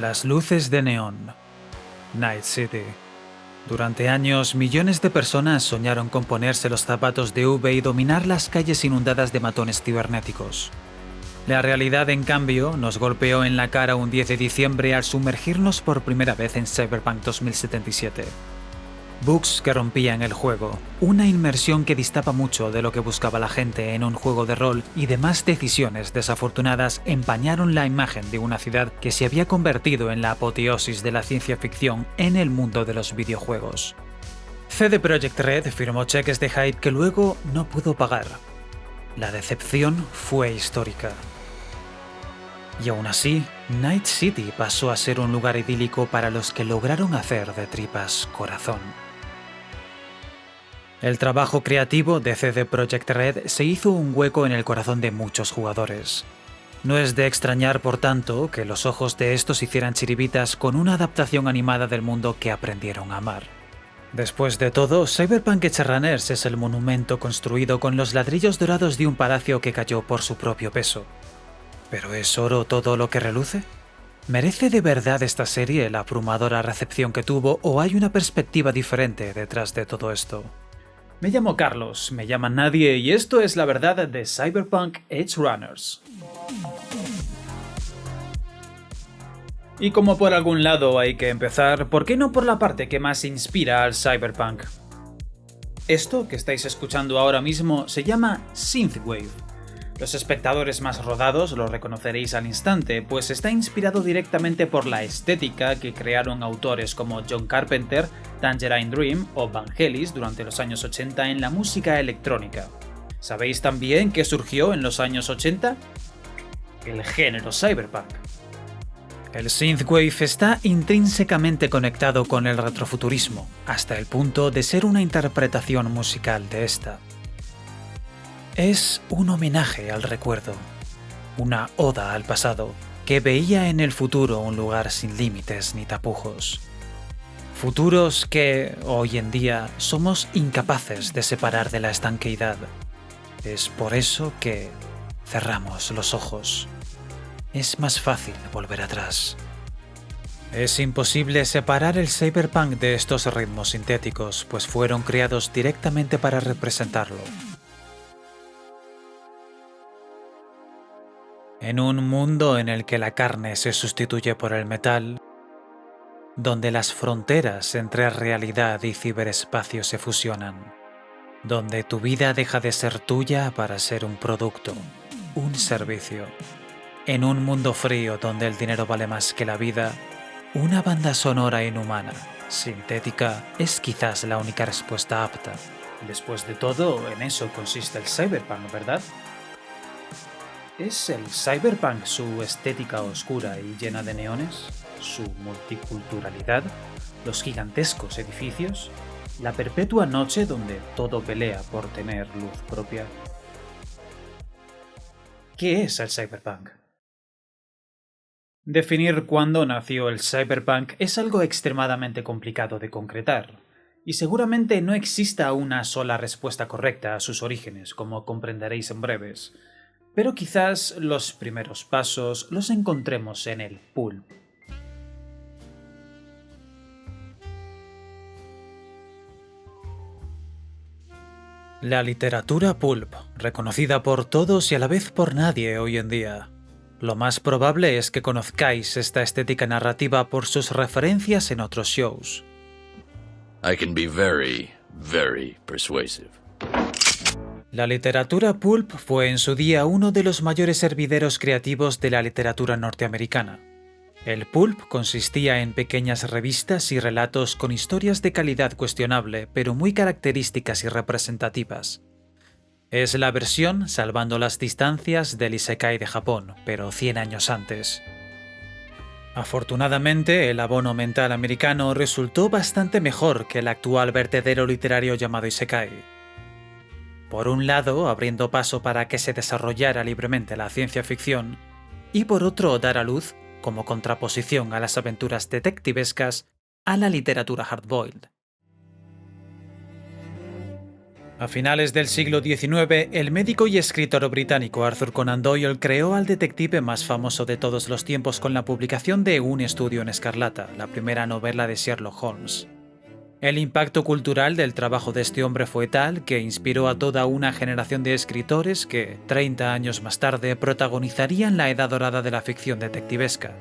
Las luces de neón. Night City. Durante años, millones de personas soñaron con ponerse los zapatos de V y dominar las calles inundadas de matones cibernéticos. La realidad, en cambio, nos golpeó en la cara un 10 de diciembre al sumergirnos por primera vez en Cyberpunk 2077. Bugs que rompían el juego, una inmersión que distaba mucho de lo que buscaba la gente en un juego de rol y demás decisiones desafortunadas empañaron la imagen de una ciudad que se había convertido en la apoteosis de la ciencia ficción en el mundo de los videojuegos. CD Projekt Red firmó cheques de hype que luego no pudo pagar. La decepción fue histórica. Y aún así, Night City pasó a ser un lugar idílico para los que lograron hacer de tripas corazón. El trabajo creativo de CD Projekt Red se hizo un hueco en el corazón de muchos jugadores. No es de extrañar, por tanto, que los ojos de estos hicieran chiribitas con una adaptación animada del mundo que aprendieron a amar. Después de todo, Cyberpunk Edgerunners es el monumento construido con los ladrillos dorados de un palacio que cayó por su propio peso. ¿Pero es oro todo lo que reluce? ¿Merece de verdad esta serie la abrumadora recepción que tuvo o hay una perspectiva diferente detrás de todo esto? Me llamo Carlos, me llaman Nadie y esto es la verdad de Cyberpunk Edgerunners. Y como por algún lado hay que empezar, ¿por qué no por la parte que más inspira al Cyberpunk? Esto que estáis escuchando ahora mismo se llama Synthwave. Los espectadores más rodados lo reconoceréis al instante, pues está inspirado directamente por la estética que crearon autores como John Carpenter, Tangerine Dream o Vangelis durante los años 80 en la música electrónica. ¿Sabéis también qué surgió en los años 80? El género cyberpunk. El synthwave está intrínsecamente conectado con el retrofuturismo, hasta el punto de ser una interpretación musical de esta. Es un homenaje al recuerdo, una oda al pasado, que veía en el futuro un lugar sin límites ni tapujos. Futuros que, hoy en día, somos incapaces de separar de la estanqueidad. Es por eso que cerramos los ojos. Es más fácil volver atrás. Es imposible separar el cyberpunk de estos ritmos sintéticos, pues fueron creados directamente para representarlo. En un mundo en el que la carne se sustituye por el metal, donde las fronteras entre realidad y ciberespacio se fusionan, donde tu vida deja de ser tuya para ser un producto, un servicio. En un mundo frío donde el dinero vale más que la vida, una banda sonora inhumana, sintética, es quizás la única respuesta apta. Después de todo, en eso consiste el cyberpunk, ¿verdad? ¿Es el cyberpunk su estética oscura y llena de neones? ¿Su multiculturalidad? ¿Los gigantescos edificios? ¿La perpetua noche donde todo pelea por tener luz propia? ¿Qué es el cyberpunk? Definir cuándo nació el cyberpunk es algo extremadamente complicado de concretar, y seguramente no exista una sola respuesta correcta a sus orígenes, como comprenderéis en breves. Pero quizás los primeros pasos los encontremos en el pulp. La literatura pulp, reconocida por todos y a la vez por nadie hoy en día. Lo más probable es que conozcáis esta estética narrativa por sus referencias en otros shows. I can be very, very persuasive. La literatura pulp fue en su día uno de los mayores hervideros creativos de la literatura norteamericana. El pulp consistía en pequeñas revistas y relatos con historias de calidad cuestionable, pero muy características y representativas. Es la versión, salvando las distancias, del isekai de Japón, pero 100 años antes. Afortunadamente, el abono mental americano resultó bastante mejor que el actual vertedero literario llamado isekai. Por un lado, abriendo paso para que se desarrollara libremente la ciencia ficción, y por otro, dar a luz, como contraposición a las aventuras detectivescas, a la literatura hardboiled. A finales del siglo XIX, el médico y escritor británico Arthur Conan Doyle creó al detective más famoso de todos los tiempos con la publicación de Un estudio en escarlata, la primera novela de Sherlock Holmes. El impacto cultural del trabajo de este hombre fue tal que inspiró a toda una generación de escritores que, 30 años más tarde, protagonizarían la edad dorada de la ficción detectivesca.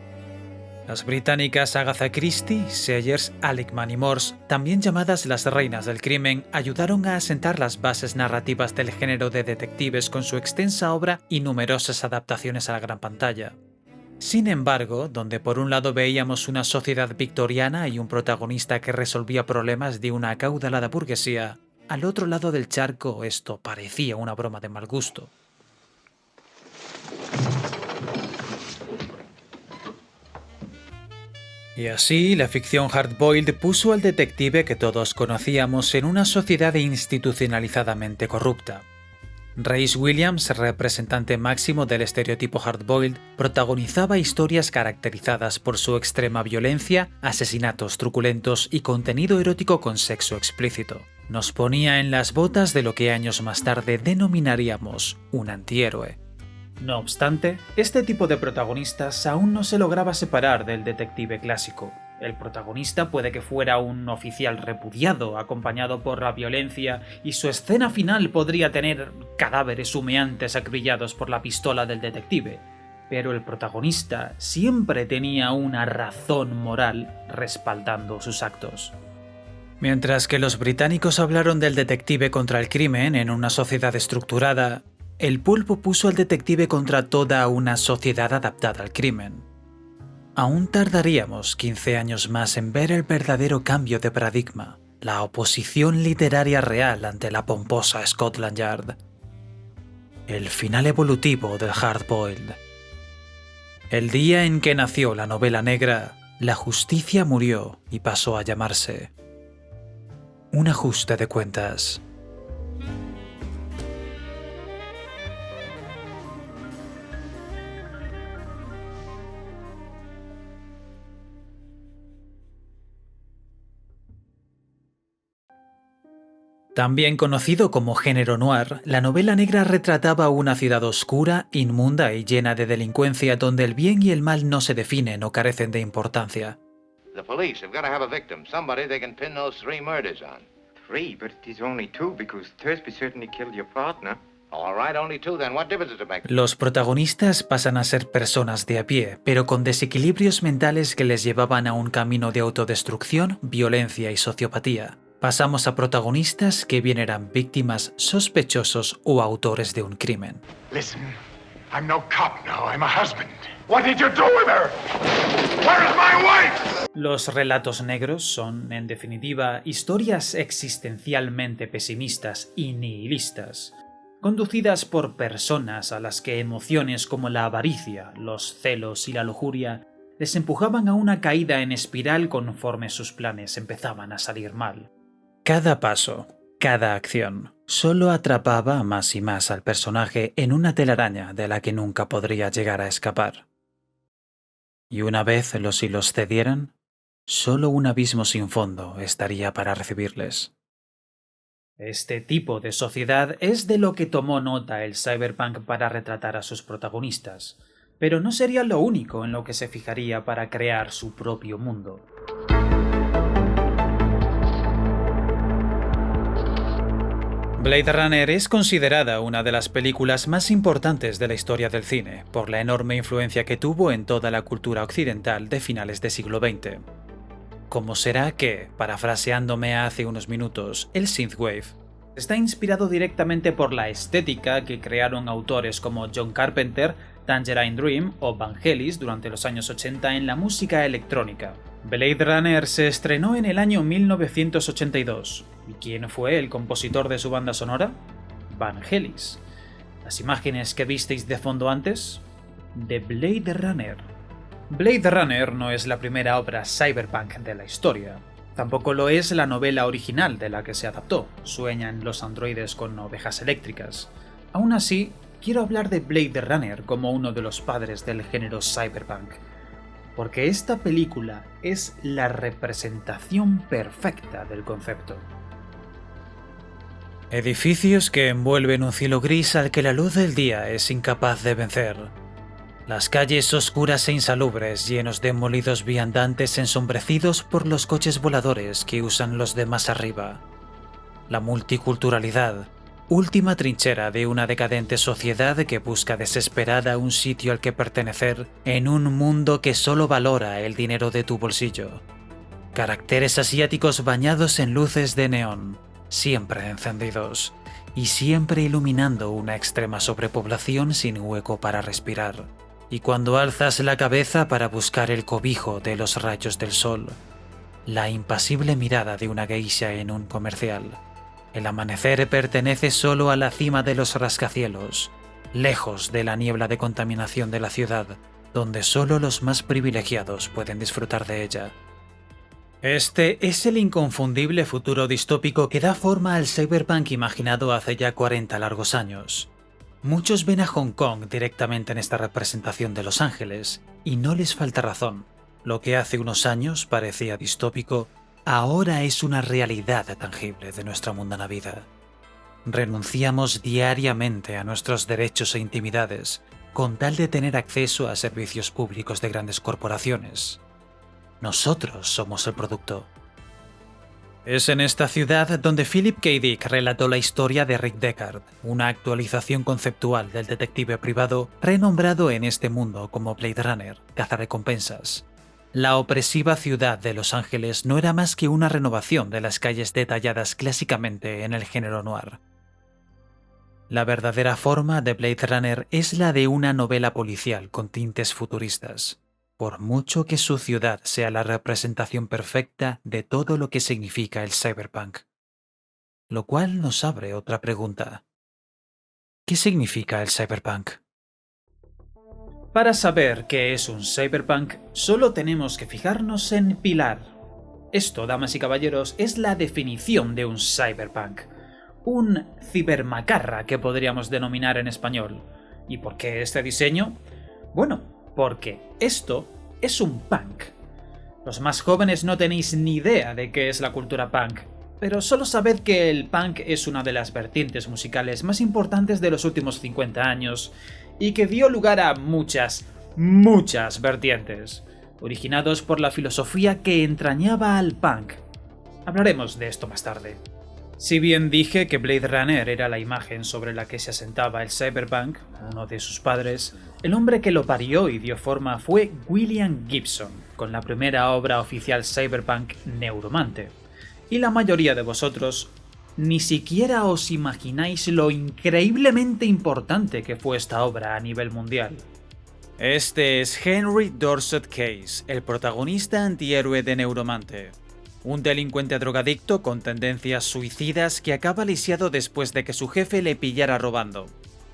Las británicas Agatha Christie, Sayers, Alickman y Morse, también llamadas las reinas del crimen, ayudaron a asentar las bases narrativas del género de detectives con su extensa obra y numerosas adaptaciones a la gran pantalla. Sin embargo, donde por un lado veíamos una sociedad victoriana y un protagonista que resolvía problemas de una acaudalada burguesía, al otro lado del charco esto parecía una broma de mal gusto. Y así, la ficción hard-boiled puso al detective que todos conocíamos en una sociedad institucionalizadamente corrupta. Rhys Williams, representante máximo del estereotipo hard-boiled, protagonizaba historias caracterizadas por su extrema violencia, asesinatos truculentos y contenido erótico con sexo explícito. Nos ponía en las botas de lo que años más tarde denominaríamos un antihéroe. No obstante, este tipo de protagonistas aún no se lograba separar del detective clásico. El protagonista puede que fuera un oficial repudiado, acompañado por la violencia, y su escena final podría tener cadáveres humeantes acribillados por la pistola del detective. Pero el protagonista siempre tenía una razón moral respaldando sus actos. Mientras que los británicos hablaron del detective contra el crimen en una sociedad estructurada, el pulpo puso al detective contra toda una sociedad adaptada al crimen. Aún tardaríamos 15 años más en ver el verdadero cambio de paradigma, la oposición literaria real ante la pomposa Scotland Yard. El final evolutivo del hard-boiled. El día en que nació la novela negra, la justicia murió y pasó a llamarse un ajuste de cuentas. También conocido como género noir, la novela negra retrataba una ciudad oscura, inmunda y llena de delincuencia donde el bien y el mal no se definen o carecen de importancia. The police have got to have a victim, somebody they can pin those 3 murders on. 3, but it is only 2 because Thursby certainly killed your partner. All right, only 2 then. What difference does it make? Los protagonistas pasan a ser personas de a pie, pero con desequilibrios mentales que les llevaban a un camino de autodestrucción, violencia y sociopatía. Pasamos a protagonistas que bien eran víctimas, sospechosos o autores de un crimen. Listen, I'm no cop now, I'm a husband. What did you do with her? Where's my wife? Los relatos negros son, en definitiva, historias existencialmente pesimistas y nihilistas, conducidas por personas a las que emociones como la avaricia, los celos y la lujuria les empujaban a una caída en espiral conforme sus planes empezaban a salir mal. Cada paso, cada acción, solo atrapaba más y más al personaje en una telaraña de la que nunca podría llegar a escapar. Y una vez los hilos cedieran, solo un abismo sin fondo estaría para recibirles. Este tipo de sociedad es de lo que tomó nota el cyberpunk para retratar a sus protagonistas, pero no sería lo único en lo que se fijaría para crear su propio mundo. Blade Runner es considerada una de las películas más importantes de la historia del cine, por la enorme influencia que tuvo en toda la cultura occidental de finales del siglo XX. ¿Cómo será que, parafraseándome hace unos minutos, el synthwave está inspirado directamente por la estética que crearon autores como John Carpenter, Tangerine Dream o Vangelis durante los años 80 en la música electrónica? Blade Runner se estrenó en el año 1982. ¿Y quién fue el compositor de su banda sonora? Vangelis. ¿Las imágenes que visteis de fondo antes? De Blade Runner. Blade Runner no es la primera obra cyberpunk de la historia. Tampoco lo es la novela original de la que se adaptó, Sueñan los androides con ovejas eléctricas. Aún así, quiero hablar de Blade Runner como uno de los padres del género cyberpunk, porque esta película es la representación perfecta del concepto. Edificios que envuelven un cielo gris al que la luz del día es incapaz de vencer. Las calles oscuras e insalubres, llenos de molidos viandantes ensombrecidos por los coches voladores que usan los de más arriba. La multiculturalidad, última trinchera de una decadente sociedad que busca desesperada un sitio al que pertenecer en un mundo que solo valora el dinero de tu bolsillo. Caracteres asiáticos bañados en luces de neón, siempre encendidos, y siempre iluminando una extrema sobrepoblación sin hueco para respirar. Y cuando alzas la cabeza para buscar el cobijo de los rayos del sol, la impasible mirada de una geisha en un comercial. El amanecer pertenece solo a la cima de los rascacielos, lejos de la niebla de contaminación de la ciudad, donde solo los más privilegiados pueden disfrutar de ella. Este es el inconfundible futuro distópico que da forma al cyberpunk imaginado hace ya 40 largos años. Muchos ven a Hong Kong directamente en esta representación de Los Ángeles, y no les falta razón. Lo que hace unos años parecía distópico, ahora es una realidad tangible de nuestra mundana vida. Renunciamos diariamente a nuestros derechos e intimidades, con tal de tener acceso a servicios públicos de grandes corporaciones. Nosotros somos el producto. Es en esta ciudad donde Philip K. Dick relató la historia de Rick Deckard, una actualización conceptual del detective privado renombrado en este mundo como Blade Runner, cazarrecompensas. La opresiva ciudad de Los Ángeles no era más que una renovación de las calles detalladas clásicamente en el género noir. La verdadera forma de Blade Runner es la de una novela policial con tintes futuristas. Por mucho que su ciudad sea la representación perfecta de todo lo que significa el cyberpunk. Lo cual nos abre otra pregunta. ¿Qué significa el cyberpunk? Para saber qué es un cyberpunk, solo tenemos que fijarnos en Pilar. Esto, damas y caballeros, es la definición de un cyberpunk. Un cibermacarra que podríamos denominar en español. ¿Y por qué este diseño? Bueno, porque esto es un punk. Los más jóvenes no tenéis ni idea de qué es la cultura punk, pero solo sabed que el punk es una de las vertientes musicales más importantes de los últimos 50 años y que dio lugar a muchas vertientes, originados por la filosofía que entrañaba al punk. Hablaremos de esto más tarde. Si bien dije que Blade Runner era la imagen sobre la que se asentaba el cyberpunk, uno de sus padres, el hombre que lo parió y dio forma fue William Gibson, con la primera obra oficial cyberpunk Neuromante. Y la mayoría de vosotros ni siquiera os imagináis lo increíblemente importante que fue esta obra a nivel mundial. Este es Henry Dorset Case, el protagonista antihéroe de Neuromante. Un delincuente drogadicto con tendencias suicidas que acaba lisiado después de que su jefe le pillara robando.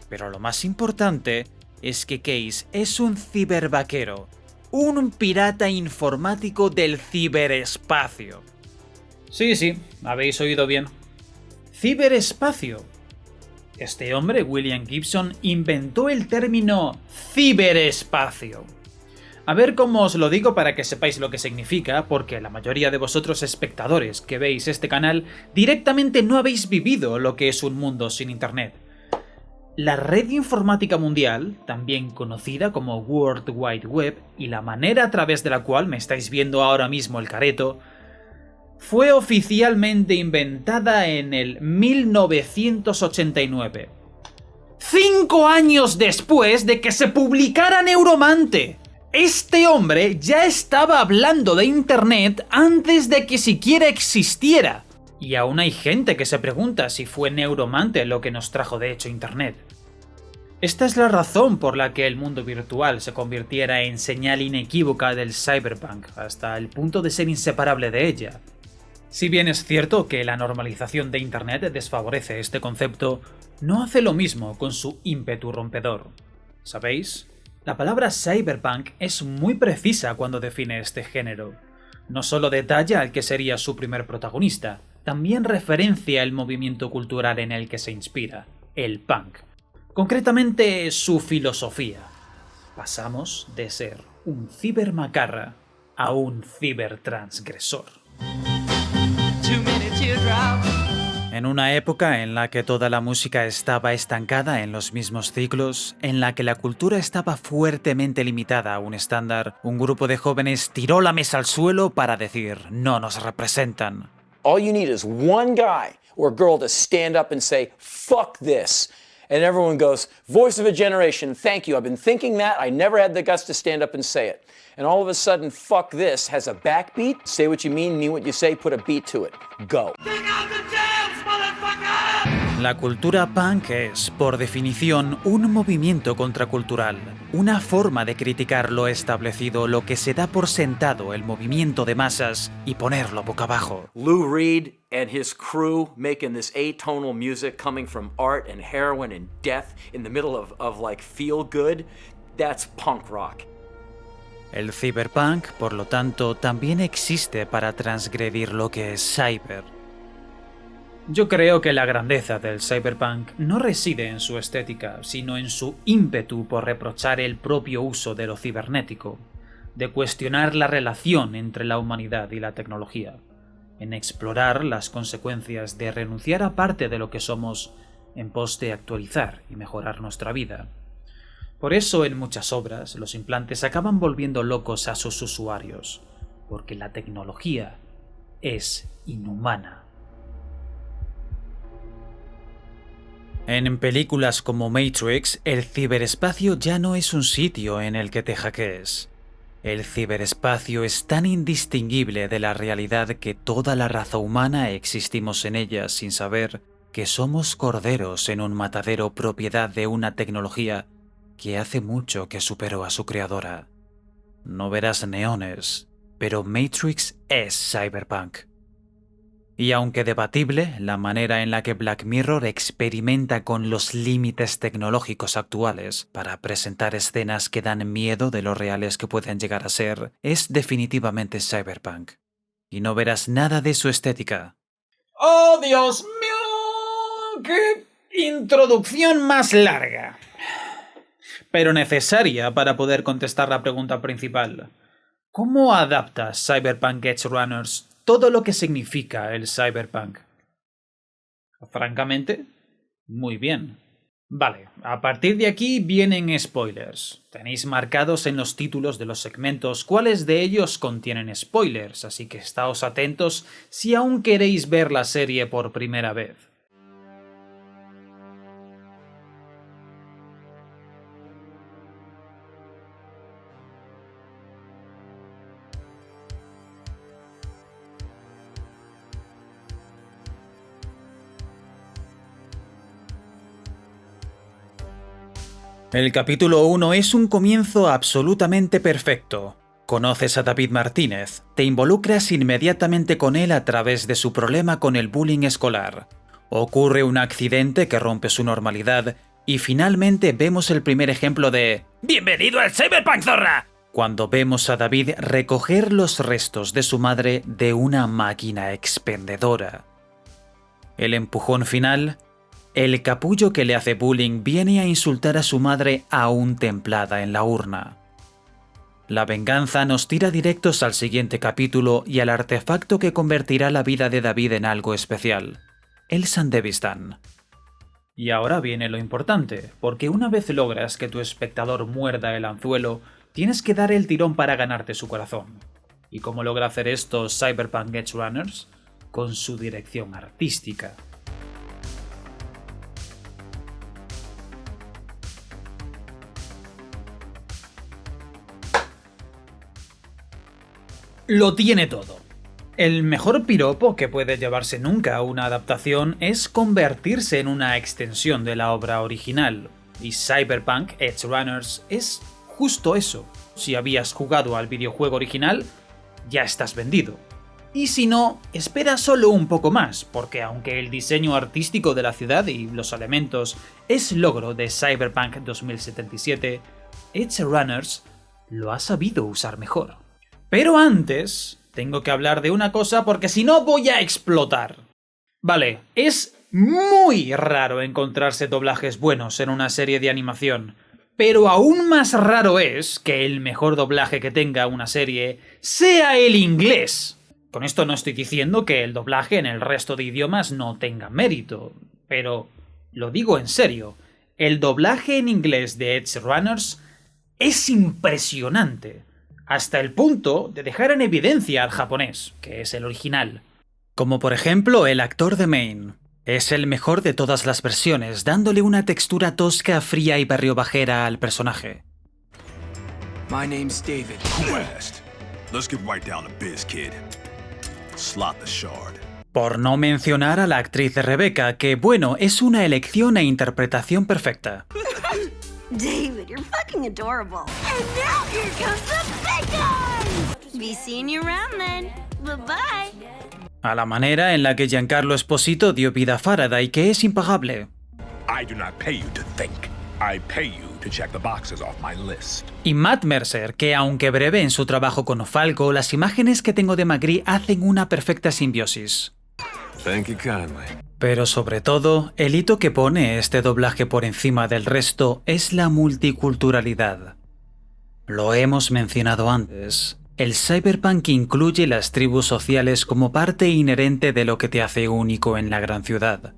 Pero lo más importante es que Case es un cibervaquero, un pirata informático del ciberespacio. Sí, habéis oído bien. Ciberespacio. Este hombre, William Gibson, inventó el término ciberespacio. A ver cómo os lo digo para que sepáis lo que significa, porque la mayoría de vosotros espectadores que veis este canal directamente no habéis vivido lo que es un mundo sin internet. La red informática mundial, también conocida como World Wide Web, y la manera a través de la cual me estáis viendo ahora mismo el careto, fue oficialmente inventada en el 1989. 5 años después de que se publicara Neuromante. Este hombre ya estaba hablando de Internet antes de que siquiera existiera. Y aún hay gente que se pregunta si fue Neuromante lo que nos trajo de hecho Internet. Esta es la razón por la que el mundo virtual se convirtiera en señal inequívoca del cyberpunk, hasta el punto de ser inseparable de ella. Si bien es cierto que la normalización de Internet desfavorece este concepto, no hace lo mismo con su ímpetu rompedor. ¿Sabéis? La palabra cyberpunk es muy precisa cuando define este género. No solo detalla al que sería su primer protagonista, también referencia el movimiento cultural en el que se inspira, el punk. Concretamente, su filosofía. Pasamos de ser un cibermacarra a un cibertransgresor. Too many teardrops En una época en la que toda la música estaba estancada en los mismos ciclos, en la que la cultura estaba fuertemente limitada a un estándar, un grupo de jóvenes tiró la mesa al suelo para decir, no nos representan. All you need is one guy or girl to stand up and say, fuck this. And everyone goes, voice of a generation, thank you. I've been thinking that. I never had the guts to stand up and say it. And all of a sudden, fuck this has a backbeat. Say what you mean what you say, put a beat to it. Go. La cultura punk es, por definición, un movimiento contracultural, una forma de criticar lo establecido, lo que se da por sentado el movimiento de masas y ponerlo boca abajo. Lou Reed and his crew making this atonal music coming from art and heroin and death in the middle of like feel good, that's punk rock. El cyberpunk, por lo tanto, también existe para transgredir lo que es cyber. Yo creo que la grandeza del cyberpunk no reside en su estética, sino en su ímpetu por reprochar el propio uso de lo cibernético, de cuestionar la relación entre la humanidad y la tecnología, en explorar las consecuencias de renunciar a parte de lo que somos en pos de actualizar y mejorar nuestra vida. Por eso en muchas obras los implantes acaban volviendo locos a sus usuarios, porque la tecnología es inhumana. En películas como Matrix, el ciberespacio ya no es un sitio en el que te hackees. El ciberespacio es tan indistinguible de la realidad que toda la raza humana existimos en ella sin saber que somos corderos en un matadero propiedad de una tecnología que hace mucho que superó a su creadora. No verás neones, pero Matrix es cyberpunk. Y aunque debatible, la manera en la que Black Mirror experimenta con los límites tecnológicos actuales para presentar escenas que dan miedo de lo reales que pueden llegar a ser, es definitivamente cyberpunk. Y no verás nada de su estética. ¡Oh, Dios mío! ¡Qué introducción más larga! Pero necesaria para poder contestar la pregunta principal. ¿Cómo adapta Cyberpunk Edge Runners todo lo que significa el cyberpunk? Francamente, muy bien. Vale, a partir de aquí vienen spoilers. Tenéis marcados en los títulos de los segmentos cuáles de ellos contienen spoilers, así que estáos atentos si aún queréis ver la serie por primera vez. El capítulo 1 es un comienzo absolutamente perfecto. Conoces a David Martínez, te involucras inmediatamente con él a través de su problema con el bullying escolar. Ocurre un accidente que rompe su normalidad y finalmente vemos el primer ejemplo de ¡Bienvenido al Cyberpunk, zorra! Cuando vemos a David recoger los restos de su madre de una máquina expendedora. El empujón final. El capullo que le hace bullying viene a insultar a su madre aún templada en la urna. La venganza nos tira directos al siguiente capítulo y al artefacto que convertirá la vida de David en algo especial, el Sandevistan. Y ahora viene lo importante, porque una vez logras que tu espectador muerda el anzuelo, tienes que dar el tirón para ganarte su corazón. ¿Y cómo logra hacer esto Cyberpunk Edge Runners? Con su dirección artística. Lo tiene todo. El mejor piropo que puede llevarse nunca una adaptación es convertirse en una extensión de la obra original, y Cyberpunk Edge Runners es justo eso. Si habías jugado al videojuego original, ya estás vendido. Y si no, espera solo un poco más, porque aunque el diseño artístico de la ciudad y los elementos es logro de Cyberpunk 2077, Edge Runners lo ha sabido usar mejor. Pero antes, tengo que hablar de una cosa porque si no voy a explotar. Vale, es muy raro encontrarse doblajes buenos en una serie de animación, pero aún más raro es que el mejor doblaje que tenga una serie sea el inglés. Con esto no estoy diciendo que el doblaje en el resto de idiomas no tenga mérito, pero lo digo en serio, el doblaje en inglés de Edge Runners es impresionante, hasta el punto de dejar en evidencia al japonés, que es el original. Como por ejemplo el actor de Maine. Es el mejor de todas las versiones, dándole una textura tosca, fría y barriobajera al personaje. My name's David. Quest. Let's get right down to biz, kid. Slot the shard. Por no mencionar a la actriz de Rebecca, que bueno, es una elección e interpretación perfecta. David, you're fucking adorable. And now here comes the big guy! Be seeing you around then. Bye-bye. A la manera en la que Giancarlo Esposito dio vida a Faraday, que es impagable. I do not pay you to think. I pay you to check the boxes off my list. Y Matt Mercer, que aunque breve en su trabajo con Falco, las imágenes que tengo de Magri hacen una perfecta simbiosis. Thank you kindly. Pero sobre todo, el hito que pone este doblaje por encima del resto es la multiculturalidad. Lo hemos mencionado antes. El cyberpunk incluye las tribus sociales como parte inherente de lo que te hace único en la gran ciudad.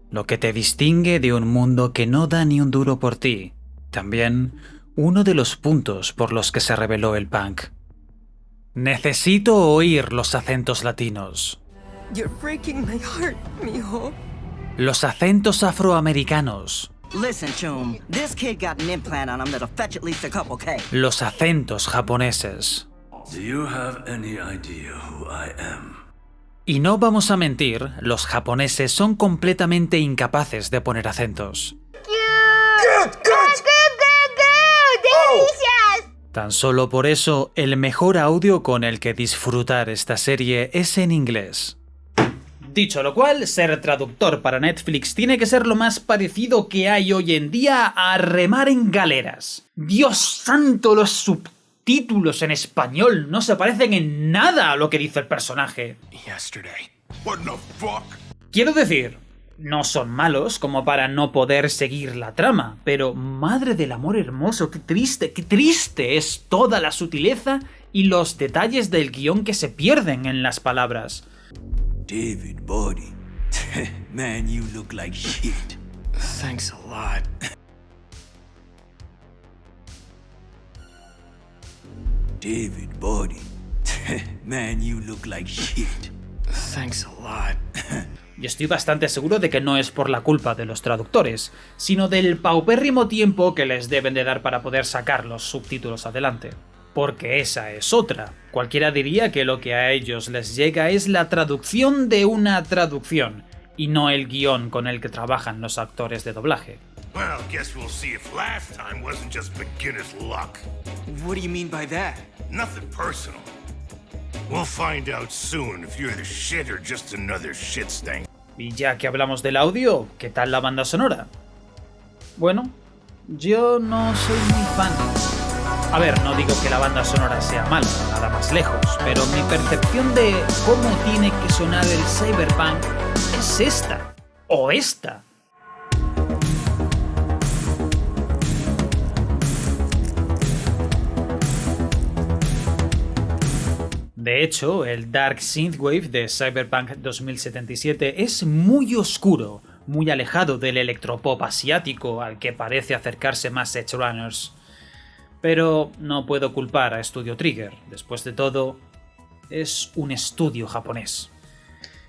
Lo que te distingue de un mundo que no da ni un duro por ti. También uno de los puntos por los que se reveló el punk. Necesito oír los acentos latinos. You're breaking my heart, mijo. Los acentos afroamericanos. Listen, Chum, this kid got an implant on him that'll fetch at least a couple K. Los acentos japoneses. Do you have any idea who I am? Y no vamos a mentir, los japoneses son completamente incapaces de poner acentos. Tan solo por eso, el mejor audio con el que disfrutar esta serie es en inglés. Dicho lo cual, ser traductor para Netflix tiene que ser lo más parecido que hay hoy en día a remar en galeras. ¡Dios santo, los subtítulos en español no se parecen en nada a lo que dice el personaje! Yesterday. What the fuck? Quiero decir, no son malos como para no poder seguir la trama, pero madre del amor hermoso, qué triste es toda la sutileza y los detalles del guión que se pierden en las palabras. David, buddy. Man, you look like shit. Thanks a lot. David, buddy. Man, you look like shit. Thanks a lot. Y estoy bastante seguro de que no es por la culpa de los traductores, sino del paupérrimo tiempo que les deben de dar para poder sacar los subtítulos adelante. Porque esa es otra. Cualquiera diría que lo que a ellos les llega es la traducción de una traducción, y no el guión con el que trabajan los actores de doblaje. Well, guess we'll see if last time wasn't just beginner's luck. What do you mean by that? Nothing personal. We'll find out soon if you're the shit or just another shit stain. Y ya que hablamos del audio, ¿qué tal la banda sonora? Bueno, yo no soy muy fan. A ver, no digo que la banda sonora sea mala, nada más lejos, pero mi percepción de cómo tiene que sonar el cyberpunk es esta, o esta. De hecho, el Dark Synthwave de Cyberpunk 2077 es muy oscuro, muy alejado del electropop asiático al que parece acercarse más Edge Runners. Pero no puedo culpar a Studio Trigger, después de todo, es un estudio japonés.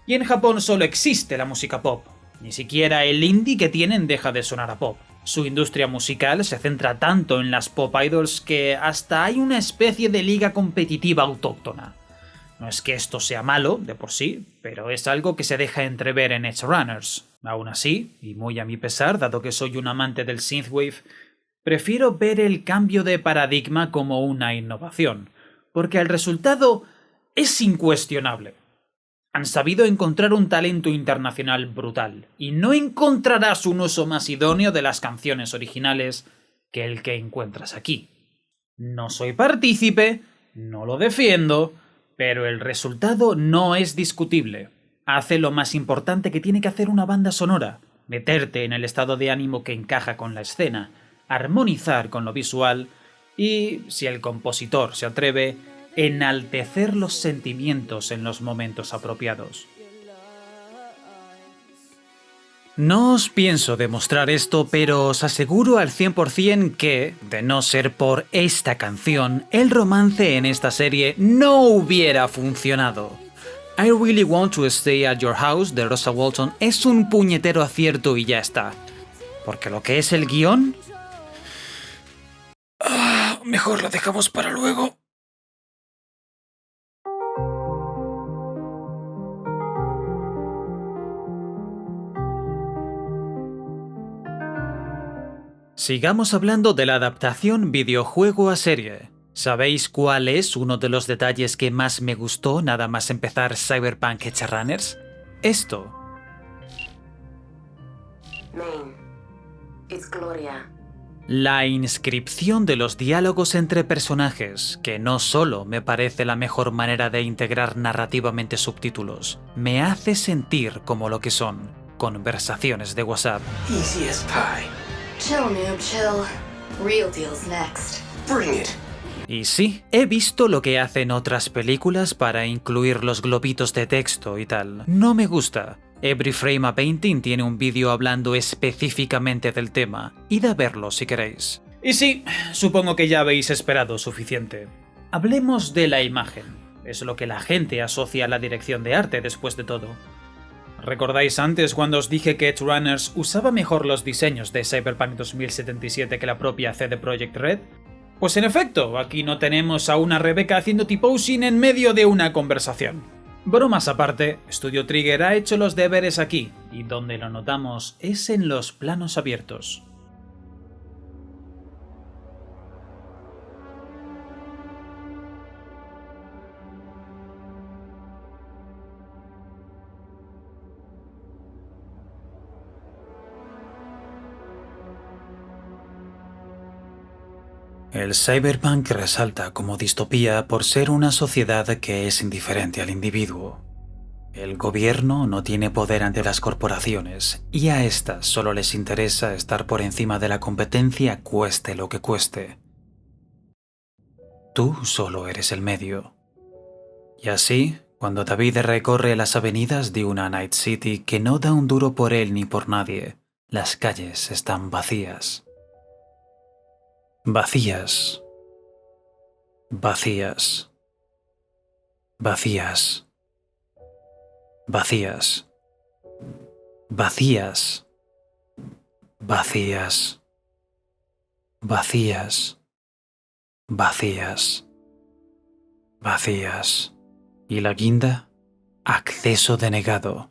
Y en Japón solo existe la música pop, ni siquiera el indie que tienen deja de sonar a pop. Su industria musical se centra tanto en las pop idols que hasta hay una especie de liga competitiva autóctona. No es que esto sea malo, de por sí, pero es algo que se deja entrever en Edge Runners. Aún así, y muy a mi pesar, dado que soy un amante del synthwave, prefiero ver el cambio de paradigma como una innovación, porque el resultado es incuestionable. Han sabido encontrar un talento internacional brutal, y no encontrarás un uso más idóneo de las canciones originales que el que encuentras aquí. No soy partícipe, no lo defiendo, pero el resultado no es discutible. Hace lo más importante que tiene que hacer una banda sonora, meterte en el estado de ánimo que encaja con la escena, armonizar con lo visual y, si el compositor se atreve, enaltecer los sentimientos en los momentos apropiados. No os pienso demostrar esto, pero os aseguro al 100% que, de no ser por esta canción, el romance en esta serie no hubiera funcionado. I Really Want to Stay at Your House de Rosa Walton es un puñetero acierto y ya está. Porque lo que es el guión... mejor lo dejamos para luego. Sigamos hablando de la adaptación videojuego a serie. ¿Sabéis cuál es uno de los detalles que más me gustó nada más empezar Cyberpunk Edgerunners? Esto. Main, it's Gloria. La inscripción de los diálogos entre personajes, que no solo me parece la mejor manera de integrar narrativamente subtítulos, me hace sentir como lo que son, conversaciones de WhatsApp. Easy as pie. Chill, noob, chill. Real deal's next. Bring it. Y sí, he visto lo que hacen otras películas para incluir los globitos de texto y tal. No me gusta. Every Frame a Painting tiene un vídeo hablando específicamente del tema. Id a verlo si queréis. Y sí, supongo que ya habéis esperado suficiente. Hablemos de la imagen. Es lo que la gente asocia a la dirección de arte después de todo. ¿Recordáis antes cuando os dije que Edgerunners usaba mejor los diseños de Cyberpunk 2077 que la propia CD Projekt Red? Pues en efecto, aquí no tenemos a una Rebecca haciendo T-posing en medio de una conversación. Bromas aparte, Studio Trigger ha hecho los deberes aquí, y donde lo notamos es en los planos abiertos. El cyberpunk resalta como distopía por ser una sociedad que es indiferente al individuo. El gobierno no tiene poder ante las corporaciones y a estas solo les interesa estar por encima de la competencia cueste lo que cueste. Tú solo eres el medio. Y así, cuando David recorre las avenidas de una Night City que no da un duro por él ni por nadie, las calles están vacías. Vacías. Vacías. Vacías. Vacías. Vacías. Vacías. Vacías. Vacías. Vacías. ¿Y la guinda? Acceso denegado.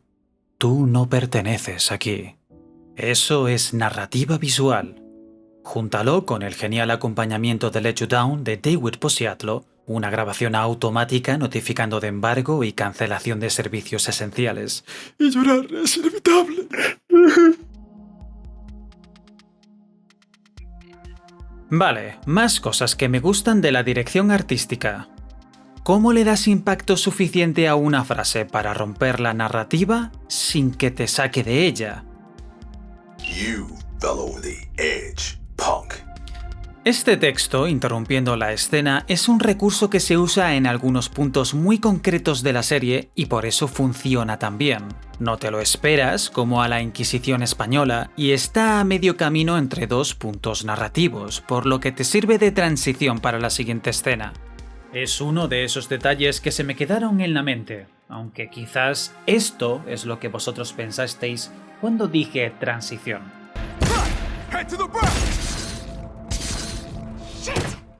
Tú no perteneces aquí. Eso es narrativa visual. Júntalo con el genial acompañamiento de Let You Down de David Posiatlo, una grabación automática notificando de embargo y cancelación de servicios esenciales. Y llorar es inevitable. Vale, más cosas que me gustan de la dirección artística. ¿Cómo le das impacto suficiente a una frase para romper la narrativa sin que te saque de ella? You fell over the edge, punk. Este texto, interrumpiendo la escena, es un recurso que se usa en algunos puntos muy concretos de la serie y por eso funciona tan bien. No te lo esperas, como a la Inquisición española, y está a medio camino entre dos puntos narrativos, por lo que te sirve de transición para la siguiente escena. Es uno de esos detalles que se me quedaron en la mente, aunque quizás esto es lo que vosotros pensasteis cuando dije transición.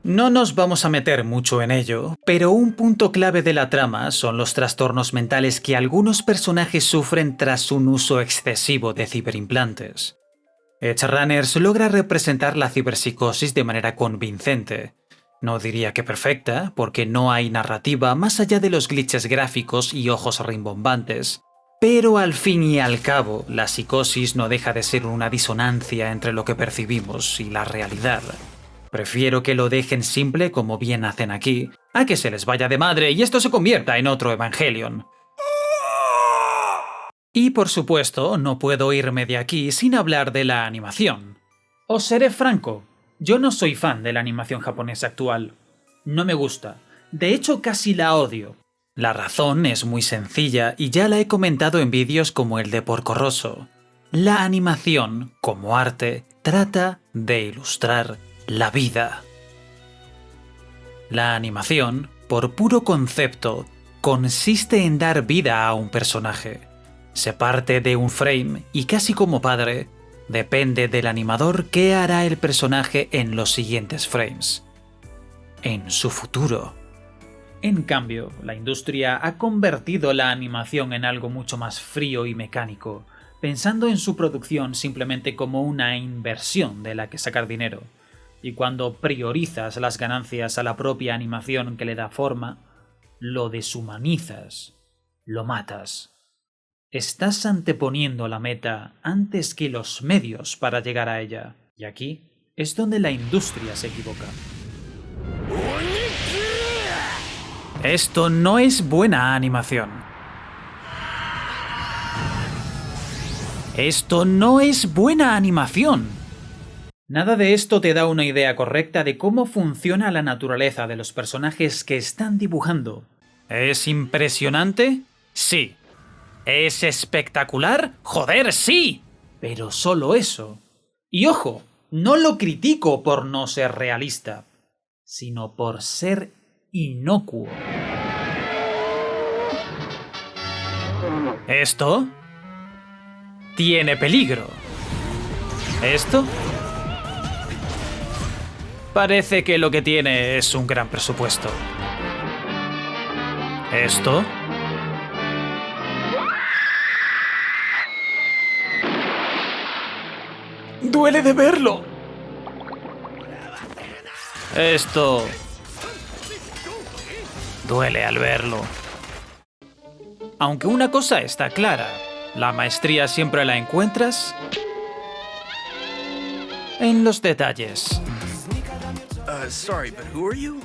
No nos vamos a meter mucho en ello, pero un punto clave de la trama son los trastornos mentales que algunos personajes sufren tras un uso excesivo de ciberimplantes. Edgerunners logra representar la ciberpsicosis de manera convincente. No diría que perfecta, porque no hay narrativa más allá de los glitches gráficos y ojos rimbombantes, pero al fin y al cabo, la psicosis no deja de ser una disonancia entre lo que percibimos y la realidad. Prefiero que lo dejen simple como bien hacen aquí, a que se les vaya de madre y esto se convierta en otro Evangelion. Y por supuesto, no puedo irme de aquí sin hablar de la animación. Os seré franco, yo no soy fan de la animación japonesa actual. No me gusta. De hecho, casi la odio. La razón es muy sencilla y ya la he comentado en vídeos como el de Porco Rosso. La animación, como arte, trata de ilustrar la vida. La animación, por puro concepto, consiste en dar vida a un personaje. Se parte de un frame y casi como padre, depende del animador qué hará el personaje en los siguientes frames. En su futuro. En cambio, la industria ha convertido la animación en algo mucho más frío y mecánico, pensando en su producción simplemente como una inversión de la que sacar dinero. Y cuando priorizas las ganancias a la propia animación que le da forma, lo deshumanizas, lo matas. Estás anteponiendo la meta antes que los medios para llegar a ella. Y aquí es donde la industria se equivoca. Esto no es buena animación. Esto no es buena animación. Nada de esto te da una idea correcta de cómo funciona la naturaleza de los personajes que están dibujando. ¿Es impresionante? Sí. ¿Es espectacular? ¡Joder, sí! Pero solo eso. Y ojo, no lo critico por no ser realista, sino por ser inocuo. Esto tiene peligro. Esto parece que lo que tiene es un gran presupuesto. Esto duele de verlo. Esto duele al verlo. Aunque una cosa está clara, la maestría siempre la encuentras en los detalles. Sorry, but who are you?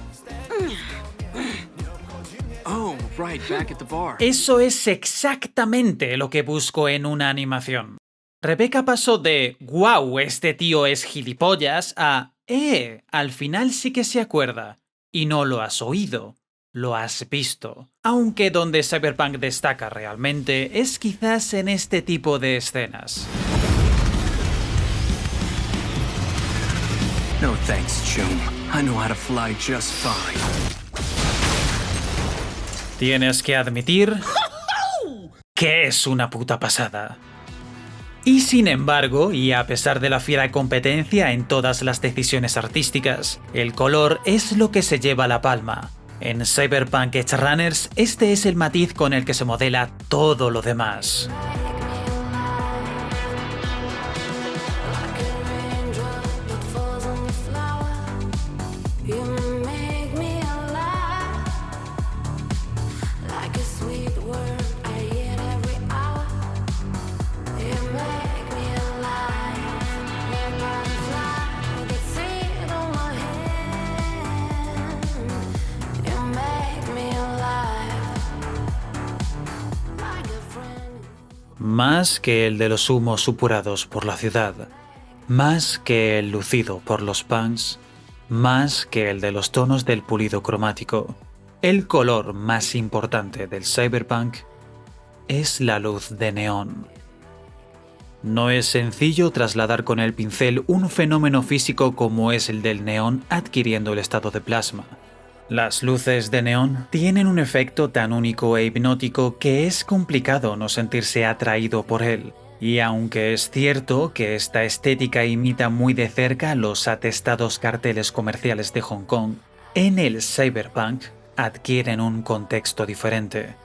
Oh, right, back at the bar. Eso es exactamente lo que busco en una animación. Rebecca pasó de «Guau, este tío es gilipollas» a al final sí que se acuerda. Y no lo has oído, lo has visto. Aunque donde Cyberpunk destaca realmente es quizás en este tipo de escenas. No thanks, Chum. I know how to fly just fine. Tienes que admitir que es una puta pasada. Y sin embargo, y a pesar de la fiera competencia en todas las decisiones artísticas, el color es lo que se lleva la palma. En Cyberpunk Edge Runners, este es el matiz con el que se modela todo lo demás. Más que el de los humos supurados por la ciudad, más que el lucido por los punks, más que el de los tonos del pulido cromático, el color más importante del cyberpunk es la luz de neón. No es sencillo trasladar con el pincel un fenómeno físico como es el del neón adquiriendo el estado de plasma. Las luces de neón tienen un efecto tan único e hipnótico que es complicado no sentirse atraído por él. Y aunque es cierto que esta estética imita muy de cerca los atestados carteles comerciales de Hong Kong, en el cyberpunk adquieren un contexto diferente.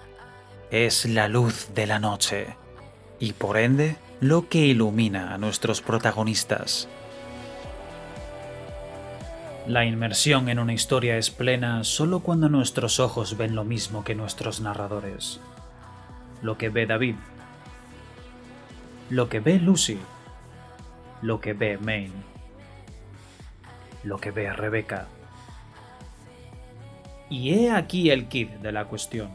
Es la luz de la noche, y por ende, lo que ilumina a nuestros protagonistas. La inmersión en una historia es plena solo cuando nuestros ojos ven lo mismo que nuestros narradores. Lo que ve David, lo que ve Lucy, lo que ve Maine, lo que ve Rebecca. Y he aquí el quid de la cuestión.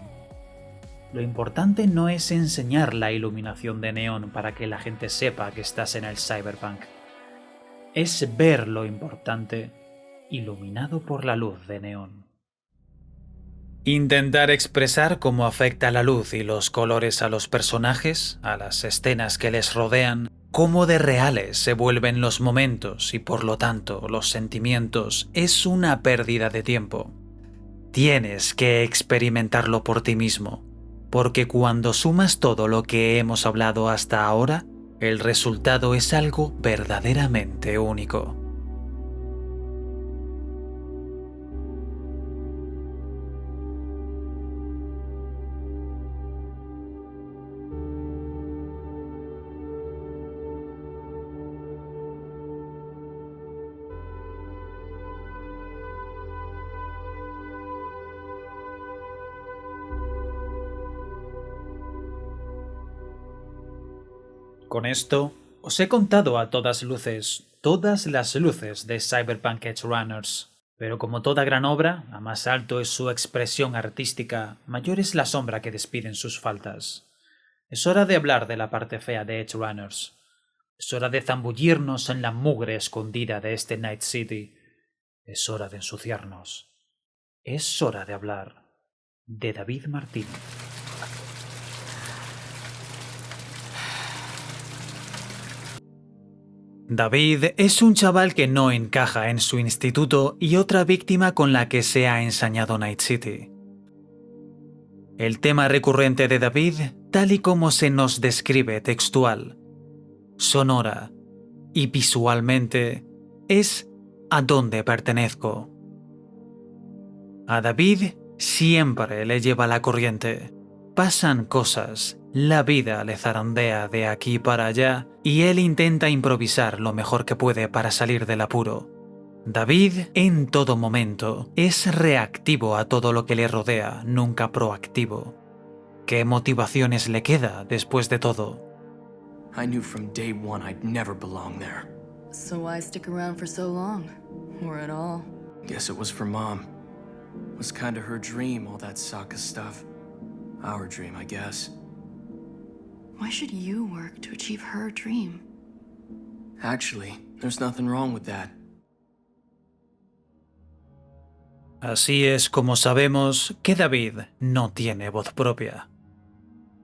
Lo importante no es enseñar la iluminación de neón para que la gente sepa que estás en el cyberpunk. Es ver lo importante iluminado por la luz de neón. Intentar expresar cómo afecta la luz y los colores a los personajes, a las escenas que les rodean, cómo de reales se vuelven los momentos y por lo tanto los sentimientos, es una pérdida de tiempo. Tienes que experimentarlo por ti mismo, porque cuando sumas todo lo que hemos hablado hasta ahora, el resultado es algo verdaderamente único. Con esto, os he contado a todas luces, todas las luces de Cyberpunk Edgerunners. Pero como toda gran obra, a más alto es su expresión artística, mayor es la sombra que despiden sus faltas. Es hora de hablar de la parte fea de Edgerunners. Es hora de zambullirnos en la mugre escondida de este Night City. Es hora de ensuciarnos. Es hora de hablar de David Martínez. David es un chaval que no encaja en su instituto y otra víctima con la que se ha ensañado Night City. El tema recurrente de David, tal y como se nos describe textual, sonora y visualmente, es ¿a dónde pertenezco? A David siempre le lleva la corriente. Pasan cosas, la vida le zarandea de aquí para allá y él intenta improvisar lo mejor que puede para salir del apuro. David, en todo momento, es reactivo a todo lo que le rodea, nunca proactivo. ¿Qué motivaciones le queda después de todo? I knew from day one I'd never belong there. So why stick around for so long? Or at all? Guess it was for Mom. It was kinda her dream, all that Sokka stuff. Our dream, I guess. Why should you work to achieve her dream? Actually, there's nothing wrong with that. Así es como sabemos que David no tiene voz propia.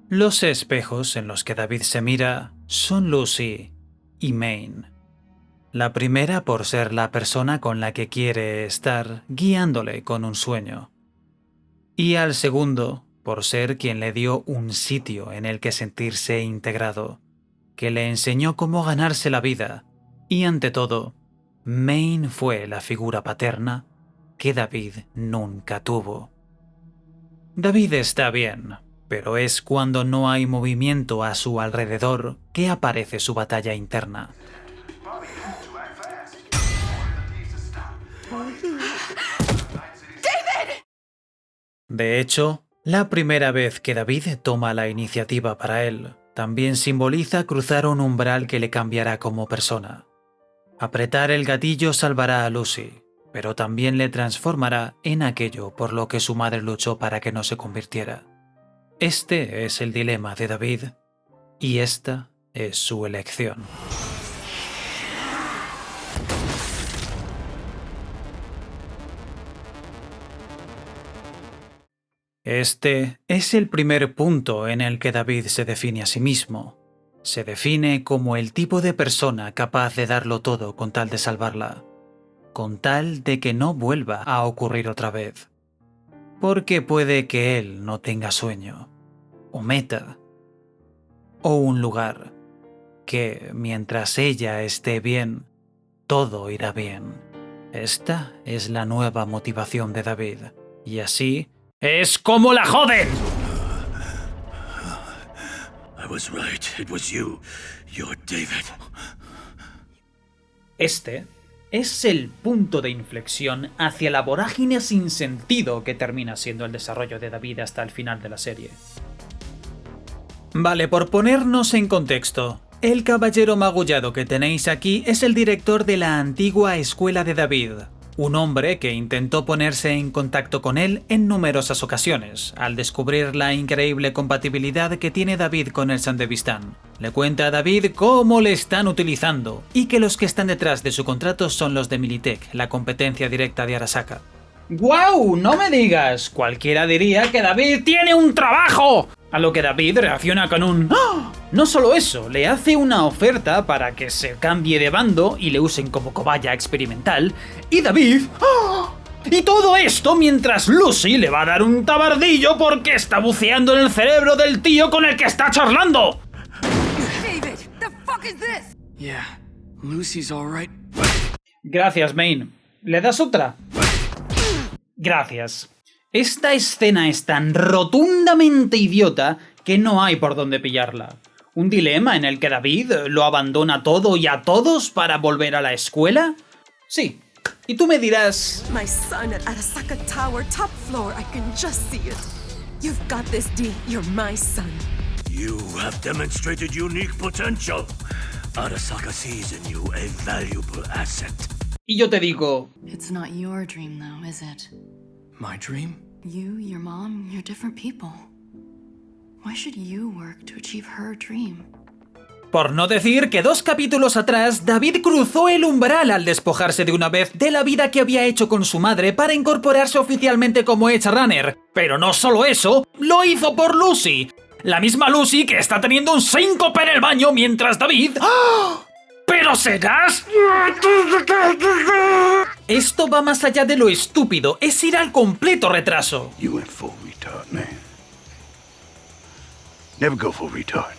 Los espejos en los que David se mira son Lucy y Maine. La primera por ser la persona con la que quiere estar guiándole con un sueño. Y al segundo por ser quien le dio un sitio en el que sentirse integrado, que le enseñó cómo ganarse la vida, y ante todo, Maine fue la figura paterna que David nunca tuvo. David está bien, pero es cuando no hay movimiento a su alrededor que aparece su batalla interna. De hecho, la primera vez que David toma la iniciativa para él, también simboliza cruzar un umbral que le cambiará como persona. Apretar el gatillo salvará a Lucy, pero también le transformará en aquello por lo que su madre luchó para que no se convirtiera. Este es el dilema de David, y esta es su elección. Este es el primer punto en el que David se define a sí mismo. Se define como el tipo de persona capaz de darlo todo con tal de salvarla, con tal de que no vuelva a ocurrir otra vez. Porque puede que él no tenga sueño, o meta, o un lugar, que mientras ella esté bien, todo irá bien. Esta es la nueva motivación de David, y así ¡es como la joden! I was right. It was you. You're David. Este es el punto de inflexión hacia la vorágine sin sentido que termina siendo el desarrollo de David hasta el final de la serie. Vale, por ponernos en contexto, el caballero magullado que tenéis aquí es el director de la antigua escuela de David. Un hombre que intentó ponerse en contacto con él en numerosas ocasiones, al descubrir la increíble compatibilidad que tiene David con el Sandevistán. Le cuenta a David cómo le están utilizando, y que los que están detrás de su contrato son los de Militech, la competencia directa de Arasaka. ¡Guau! ¡No me digas! Cualquiera diría que David tiene un trabajo. A lo que David reacciona con un ¡ah! No solo eso, le hace una oferta para que se cambie de bando y le usen como cobaya experimental. Y David... ¡ah! Y todo esto mientras Lucy le va a dar un tabardillo porque está buceando en el cerebro del tío con el que está charlando. David, the fuck is this? Yeah, Lucy's all right. Gracias, Maine. ¿Le das otra? Gracias. Esta escena es tan rotundamente idiota que no hay por dónde pillarla. ¿Un dilema en el que David lo abandona todo y a todos para volver a la escuela? Sí. Y tú me dirás... My son at Arasaka Tower, top floor. I can just see it. You've got this, Dean. You're my son. You have demonstrated unique potential. Arasaka sees in you a valuable asset. Y yo te digo... It's not your dream, though, is it? My dream? You, your mom, you're different people. Why should you work to achieve her dream? Por no decir que 2 capítulos atrás, David cruzó el umbral al despojarse de una vez de la vida que había hecho con su madre para incorporarse oficialmente como Edge Runner. Pero no solo eso, lo hizo por Lucy. La misma Lucy que está teniendo un síncope en el baño mientras David... ¡ah! ¡Pero serás! Esto va más allá de lo estúpido, es ir al completo retraso. You went full retard, man. Never go full retard.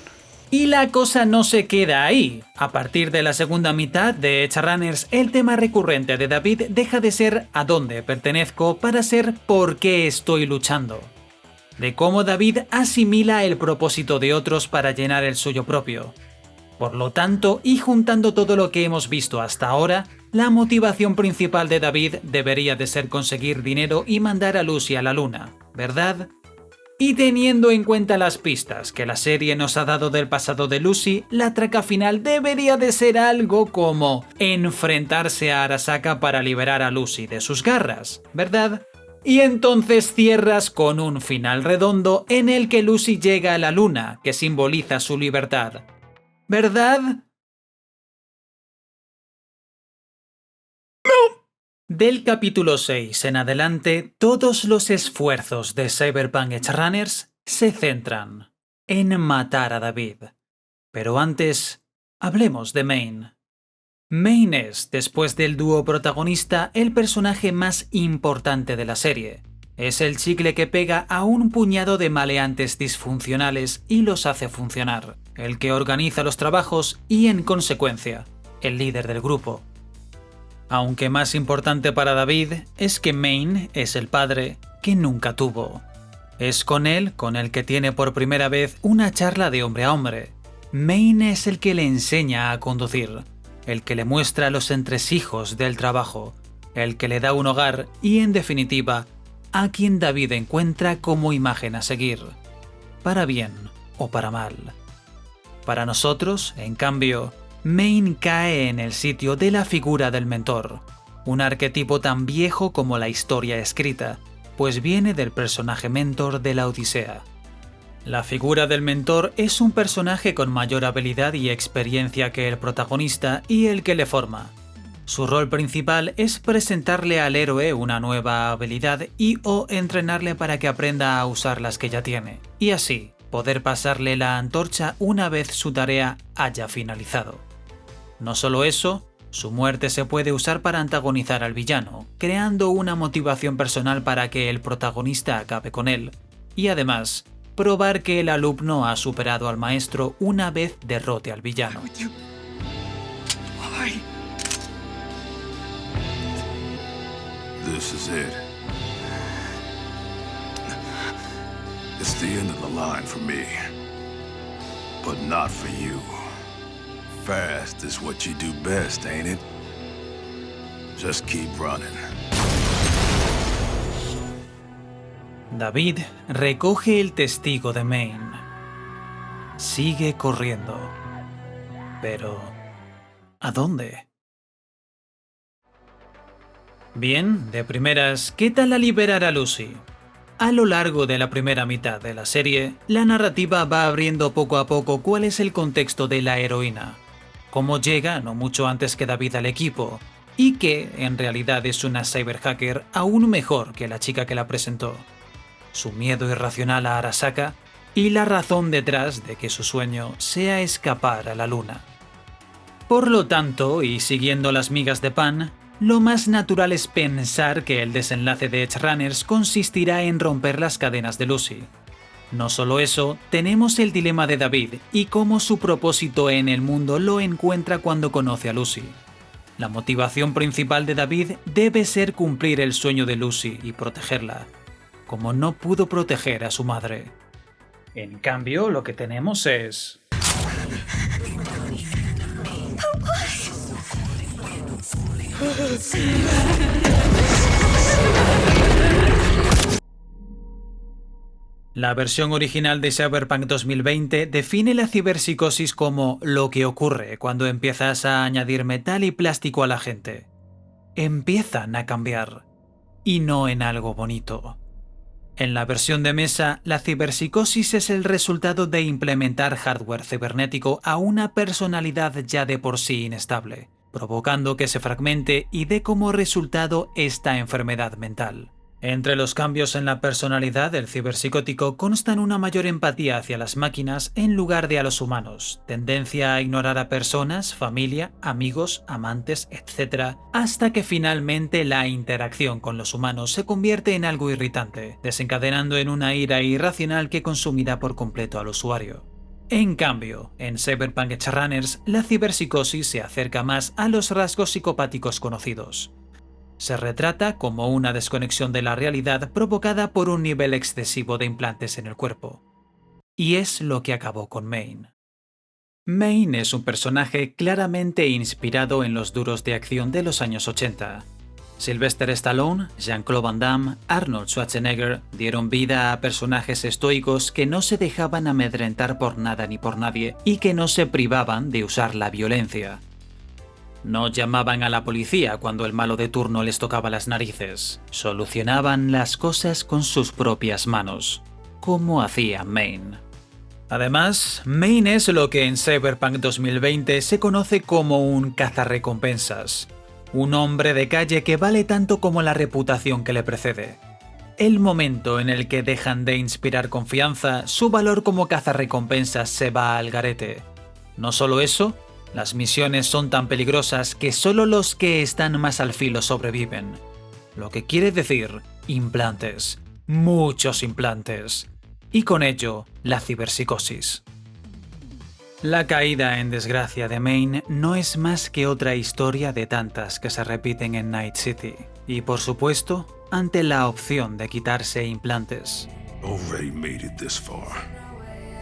Y la cosa no se queda ahí. A partir de la segunda mitad de Edge Runners, el tema recurrente de David deja de ser ¿a dónde pertenezco? Para ser ¿por qué estoy luchando? De cómo David asimila el propósito de otros para llenar el suyo propio. Por lo tanto, y juntando todo lo que hemos visto hasta ahora, la motivación principal de David debería de ser conseguir dinero y mandar a Lucy a la luna, ¿verdad? Y teniendo en cuenta las pistas que la serie nos ha dado del pasado de Lucy, la traca final debería de ser algo como enfrentarse a Arasaka para liberar a Lucy de sus garras, ¿verdad? Y entonces cierras con un final redondo en el que Lucy llega a la luna, que simboliza su libertad, ¿verdad? Del capítulo 6 en adelante, todos los esfuerzos de Cyberpunk Edge Runners se centran en matar a David. Pero antes, hablemos de Maine. Maine es, después del dúo protagonista, el personaje más importante de la serie. Es el chicle que pega a un puñado de maleantes disfuncionales y los hace funcionar, el que organiza los trabajos y, en consecuencia, el líder del grupo. Aunque más importante para David es que Maine es el padre que nunca tuvo. Es con él con el que tiene por primera vez una charla de hombre a hombre. Maine es el que le enseña a conducir, el que le muestra los entresijos del trabajo, el que le da un hogar y, en definitiva, a quien David encuentra como imagen a seguir, para bien o para mal. Para nosotros, en cambio, Maine cae en el sitio de la figura del mentor, un arquetipo tan viejo como la historia escrita, pues viene del personaje mentor de la Odisea. La figura del mentor es un personaje con mayor habilidad y experiencia que el protagonista y el que le forma. Su rol principal es presentarle al héroe una nueva habilidad y o entrenarle para que aprenda a usar las que ya tiene, y así poder pasarle la antorcha una vez su tarea haya finalizado. No solo eso, su muerte se puede usar para antagonizar al villano, creando una motivación personal para que el protagonista acabe con él, y además, probar que el alumno ha superado al maestro una vez derrote al villano. This is it. It's the end of the line for me, but not for you. Fast is what you do best, ain't it? Just keep running. David recoge el testigo de Maine. Sigue corriendo. Pero, ¿a dónde? Bien, de primeras, ¿qué tal a liberar a Lucy? A lo largo de la primera mitad de la serie, la narrativa va abriendo poco a poco cuál es el contexto de la heroína. Cómo llega, no mucho antes que David al equipo, y que en realidad es una cyberhacker aún mejor que la chica que la presentó. Su miedo irracional a Arasaka y la razón detrás de que su sueño sea escapar a la luna. Por lo tanto, y siguiendo las migas de pan, lo más natural es pensar que el desenlace de Edge Runners consistirá en romper las cadenas de Lucy. No solo eso, tenemos el dilema de David y cómo su propósito en el mundo lo encuentra cuando conoce a Lucy. La motivación principal de David debe ser cumplir el sueño de Lucy y protegerla, como no pudo proteger a su madre. En cambio, lo que tenemos es... La versión original de Cyberpunk 2020 define la ciberpsicosis como lo que ocurre cuando empiezas a añadir metal y plástico a la gente. Empiezan a cambiar, y no en algo bonito. En la versión de mesa, la ciberpsicosis es el resultado de implementar hardware cibernético a una personalidad ya de por sí inestable, provocando que se fragmente y dé como resultado esta enfermedad mental. Entre los cambios en la personalidad del ciberpsicótico constan una mayor empatía hacia las máquinas en lugar de a los humanos, tendencia a ignorar a personas, familia, amigos, amantes, etc., hasta que finalmente la interacción con los humanos se convierte en algo irritante, desencadenando en una ira irracional que consumirá por completo al usuario. En cambio, en Cyberpunk Edge Runners, la ciberpsicosis se acerca más a los rasgos psicopáticos conocidos. Se retrata como una desconexión de la realidad provocada por un nivel excesivo de implantes en el cuerpo. Y es lo que acabó con Maine. Maine es un personaje claramente inspirado en los duros de acción de los años 80. Sylvester Stallone, Jean-Claude Van Damme, Arnold Schwarzenegger dieron vida a personajes estoicos que no se dejaban amedrentar por nada ni por nadie y que no se privaban de usar la violencia. No llamaban a la policía cuando el malo de turno les tocaba las narices. Solucionaban las cosas con sus propias manos, como hacía Maine. Además, Maine es lo que en Cyberpunk 2020 se conoce como un cazarrecompensas. Un hombre de calle que vale tanto como la reputación que le precede. El momento en el que dejan de inspirar confianza, su valor como cazarrecompensas se va al garete. No solo eso, las misiones son tan peligrosas que solo los que están más al filo sobreviven. Lo que quiere decir implantes, muchos implantes. Y con ello, la ciberpsicosis. La caída en desgracia de Maine no es más que otra historia de tantas que se repiten en Night City. Y por supuesto, ante la opción de quitarse implantes. Already made it this far.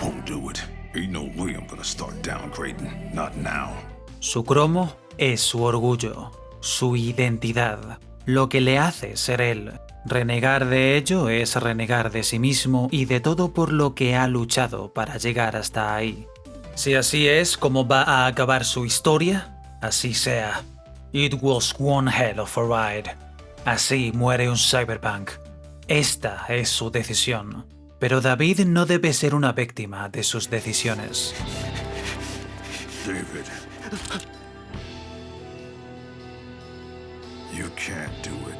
Won't do it. Ain't no way I'm gonna start downgrading. Not now. Su cromo es su orgullo, su identidad, lo que le hace ser él. Renegar de ello es renegar de sí mismo y de todo por lo que ha luchado para llegar hasta ahí. Si así es como va a acabar su historia, así sea. It was one hell of a ride. Así muere un cyberpunk. Esta es su decisión. Pero David no debe ser una víctima de sus decisiones. David. You can't do it.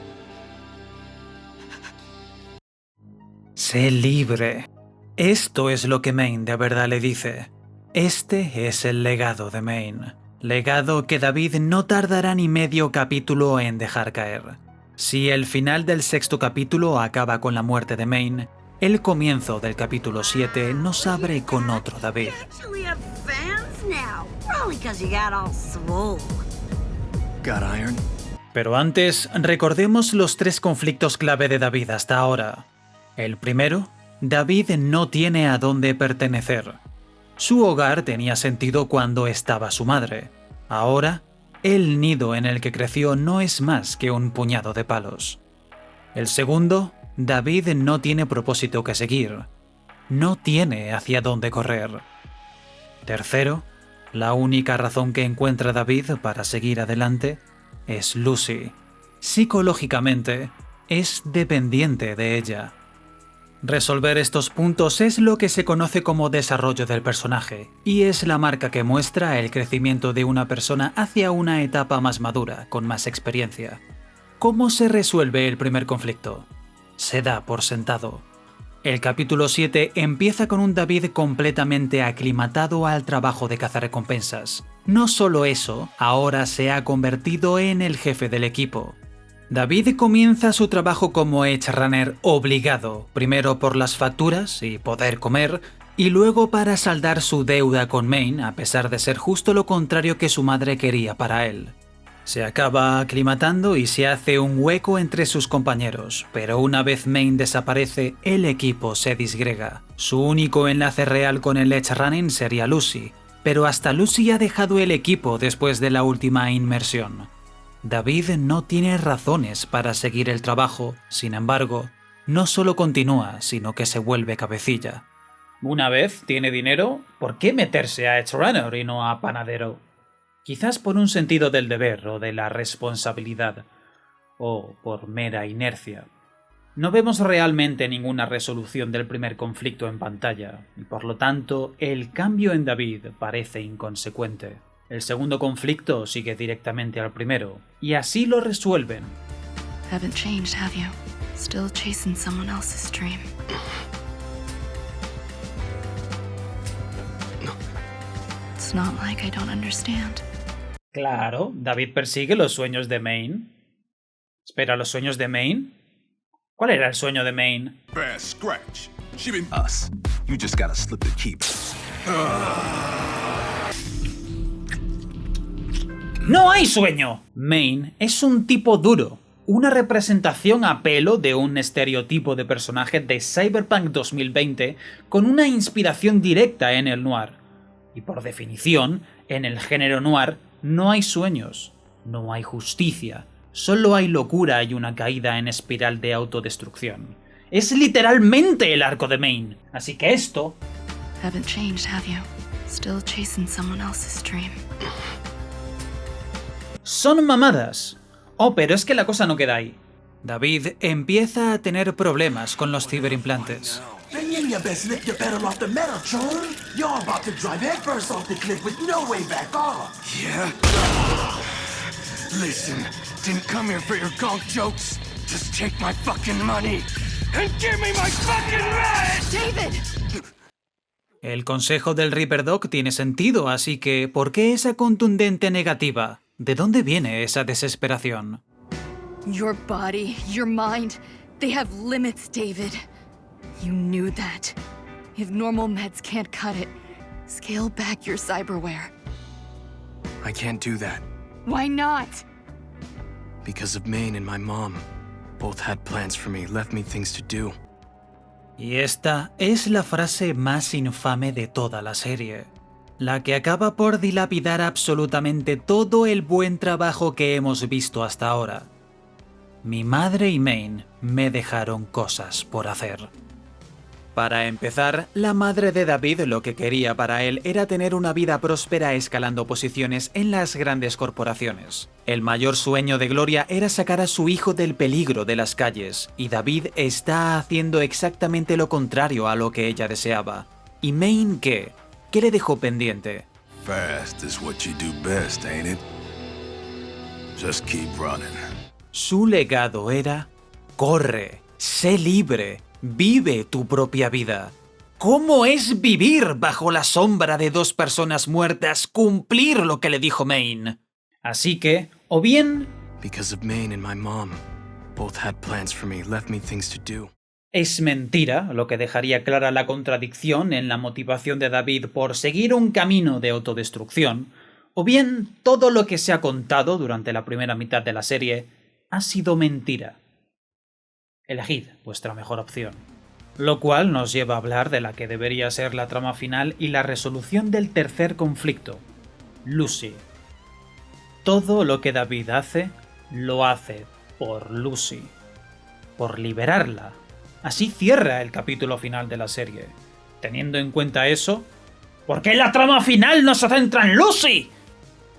Sé libre. Esto es lo que Maine de verdad le dice. Este es el legado de Maine. Legado que David no tardará ni medio capítulo en dejar caer. Si el final del 6º capítulo acaba con la muerte de Maine, el comienzo del capítulo 7 nos abre con otro David. Pero antes, recordemos los 3 conflictos clave de David hasta ahora. El primero, David no tiene a dónde pertenecer. Su hogar tenía sentido cuando estaba su madre. Ahora, el nido en el que creció no es más que un puñado de palos. El segundo, David no tiene propósito que seguir. No tiene hacia dónde correr. Tercero, la única razón que encuentra David para seguir adelante es Lucy. Psicológicamente, es dependiente de ella. Resolver estos puntos es lo que se conoce como desarrollo del personaje, y es la marca que muestra el crecimiento de una persona hacia una etapa más madura, con más experiencia. ¿Cómo se resuelve el primer conflicto? Se da por sentado. El capítulo 7 empieza con un David completamente aclimatado al trabajo de cazarrecompensas. No solo eso, ahora se ha convertido en el jefe del equipo. David comienza su trabajo como edge runner obligado, primero por las facturas y poder comer, y luego para saldar su deuda con Maine, a pesar de ser justo lo contrario que su madre quería para él. Se acaba aclimatando y se hace un hueco entre sus compañeros, pero una vez Maine desaparece, el equipo se disgrega. Su único enlace real con el edge running sería Lucy, pero hasta Lucy ha dejado el equipo después de la última inmersión. David no tiene razones para seguir el trabajo, sin embargo, no solo continúa, sino que se vuelve cabecilla. Una vez tiene dinero, ¿por qué meterse a edge runner y no a panadero? Quizás por un sentido del deber o de la responsabilidad, o por mera inercia. No vemos realmente ninguna resolución del primer conflicto en pantalla, y por lo tanto, el cambio en David parece inconsecuente. El segundo conflicto sigue directamente al primero, y así lo resuelven. Haven't changed, have you? Still chasing someone else's dream. It's not like I don't understand. Claro, David persigue los sueños de Maine. Espera, ¿los sueños de Maine? ¿Cuál era el sueño de Maine? Fast scratch. She been us. You just gotta slip the keep. ¡No hay sueño! Maine es un tipo duro, una representación a pelo de un estereotipo de personaje de Cyberpunk 2020 con una inspiración directa en el noir. Y por definición, en el género noir no hay sueños, no hay justicia, solo hay locura y una caída en espiral de autodestrucción. Es literalmente el arco de Maine, así que esto... Haven't changed, have you? Still chasing someone else's dream. Son mamadas. Oh, pero es que la cosa no queda ahí. David empieza a tener problemas con los ciberimplantes. Listen, didn't come here for your gonk jokes. Just take my fucking money and give me my fucking rent! David! El consejo del Reaper Dog tiene sentido, así que ¿por qué esa contundente negativa? ¿De dónde viene esa desesperación? Your body, your mind, they have limits, David. You knew that. If normal meds can't cut it, scale back your cyberware. I can't do that. Why not? Because of Maine and my mom. Both had plans for me, left me things to do. Y esta es la frase más infame de toda la serie. La que acaba por dilapidar absolutamente todo el buen trabajo que hemos visto hasta ahora. Mi madre y Maine me dejaron cosas por hacer. Para empezar, la madre de David lo que quería para él era tener una vida próspera escalando posiciones en las grandes corporaciones. El mayor sueño de Gloria era sacar a su hijo del peligro de las calles, y David está haciendo exactamente lo contrario a lo que ella deseaba. ¿Y Maine qué? ¿Qué le dejó pendiente? Fast is what you do best, ain't it? Just keep running. Su legado era: corre, sé libre, vive tu propia vida. ¿Cómo es vivir bajo la sombra de dos personas muertas, cumplir lo que le dijo Maine? Así que, o bien... Because of Maine and my mom. Both had plans for me, left me things to do. Es mentira, lo que dejaría clara la contradicción en la motivación de David por seguir un camino de autodestrucción, o bien todo lo que se ha contado durante la primera mitad de la serie ha sido mentira. Elegid vuestra mejor opción. Lo cual nos lleva a hablar de la que debería ser la trama final y la resolución del tercer conflicto, Lucy. Todo lo que David hace, lo hace por Lucy. Por liberarla. Así cierra el capítulo final de la serie. Teniendo en cuenta eso, ¿por qué la trama final no se centra en Lucy?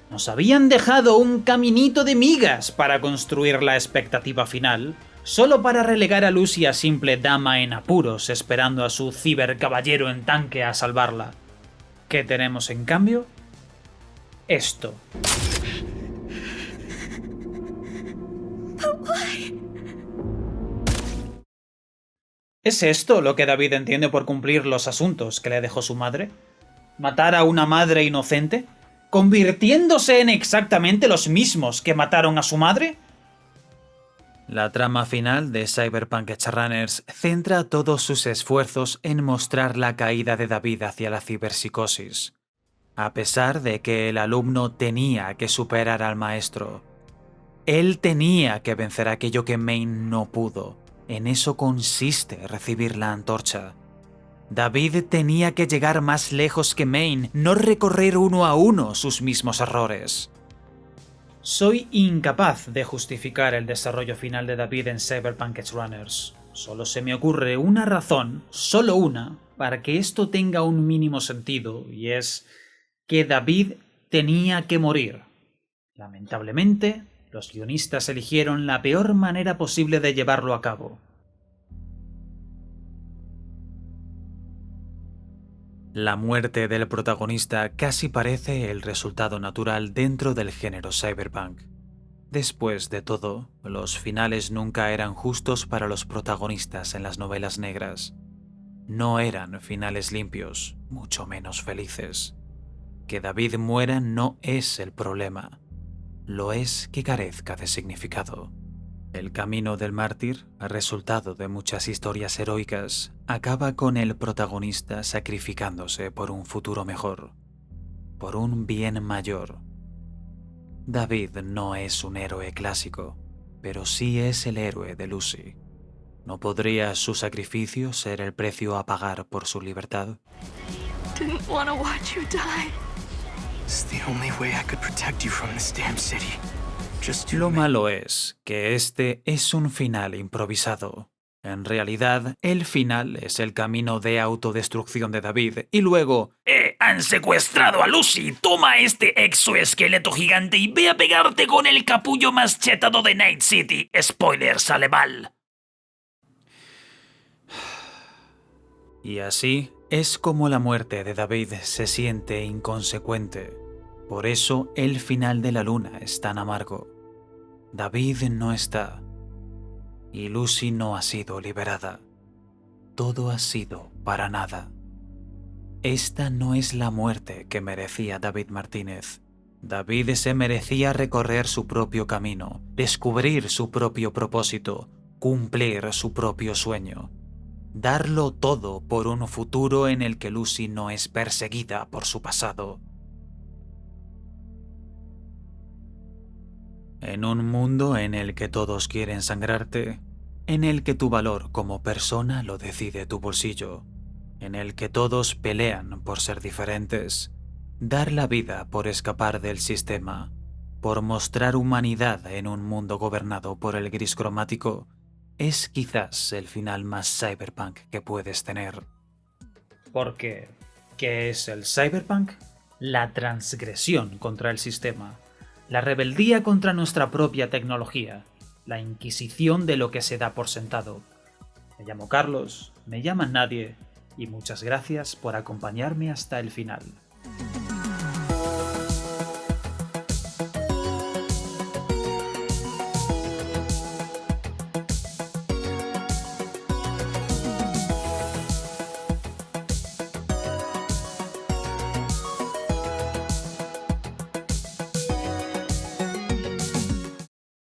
Nos habían dejado un caminito de migas para construir la expectativa final. solo para relegar a Lucy a simple dama en apuros esperando a su cibercaballero en tanque a salvarla. ¿Qué tenemos en cambio? Esto. ¿Es esto lo que David entiende por cumplir los asuntos que le dejó su madre? ¿Matar a una madre inocente? ¿Convirtiéndose en exactamente los mismos que mataron a su madre? La trama final de Cyberpunk Edge Runners centra todos sus esfuerzos en mostrar la caída de David hacia la ciberpsicosis. A pesar de que el alumno tenía que superar al maestro, él tenía que vencer aquello que Maine no pudo. En eso consiste recibir la antorcha. David tenía que llegar más lejos que Maine, no recorrer uno a uno sus mismos errores. Soy incapaz de justificar el desarrollo final de David en Cyberpunk Edge Runners. Solo se me ocurre una razón, solo una, para que esto tenga un mínimo sentido, y es que David tenía que morir. Lamentablemente, los guionistas eligieron la peor manera posible de llevarlo a cabo. La muerte del protagonista casi parece el resultado natural dentro del género cyberpunk. Después de todo, los finales nunca eran justos para los protagonistas en las novelas negras. No eran finales limpios, mucho menos felices. Que David muera no es el problema. Lo es que carezca de significado. El camino del mártir, resultado de muchas historias heroicas, acaba con el protagonista sacrificándose por un futuro mejor, por un bien mayor. David no es un héroe clásico, pero sí es el héroe de Lucy. ¿No podría su sacrificio ser el precio a pagar por su libertad? Didn't want to watch you die. It's the only way I could protect you from this damn city. Lo malo es que este es un final improvisado. En realidad, el final es el camino de autodestrucción de David y luego han secuestrado a Lucy, toma este exoesqueleto gigante y ve a pegarte con el capullo más chetado de Night City. Spoiler, sale mal. Y así es como la muerte de David se siente inconsecuente. Por eso el final de La Luna es tan amargo. David no está. Y Lucy no ha sido liberada. Todo ha sido para nada. Esta no es la muerte que merecía David Martínez. David se merecía recorrer su propio camino, descubrir su propio propósito, cumplir su propio sueño. Darlo todo por un futuro en el que Lucy no es perseguida por su pasado. En un mundo en el que todos quieren sangrarte, en el que tu valor como persona lo decide tu bolsillo, en el que todos pelean por ser diferentes, dar la vida por escapar del sistema, por mostrar humanidad en un mundo gobernado por el gris cromático, es quizás el final más cyberpunk que puedes tener. Porque, ¿qué es el cyberpunk? La transgresión contra el sistema. La rebeldía contra nuestra propia tecnología, la inquisición de lo que se da por sentado. Me llamo Carlos, me llaman Nadie, y muchas gracias por acompañarme hasta el final.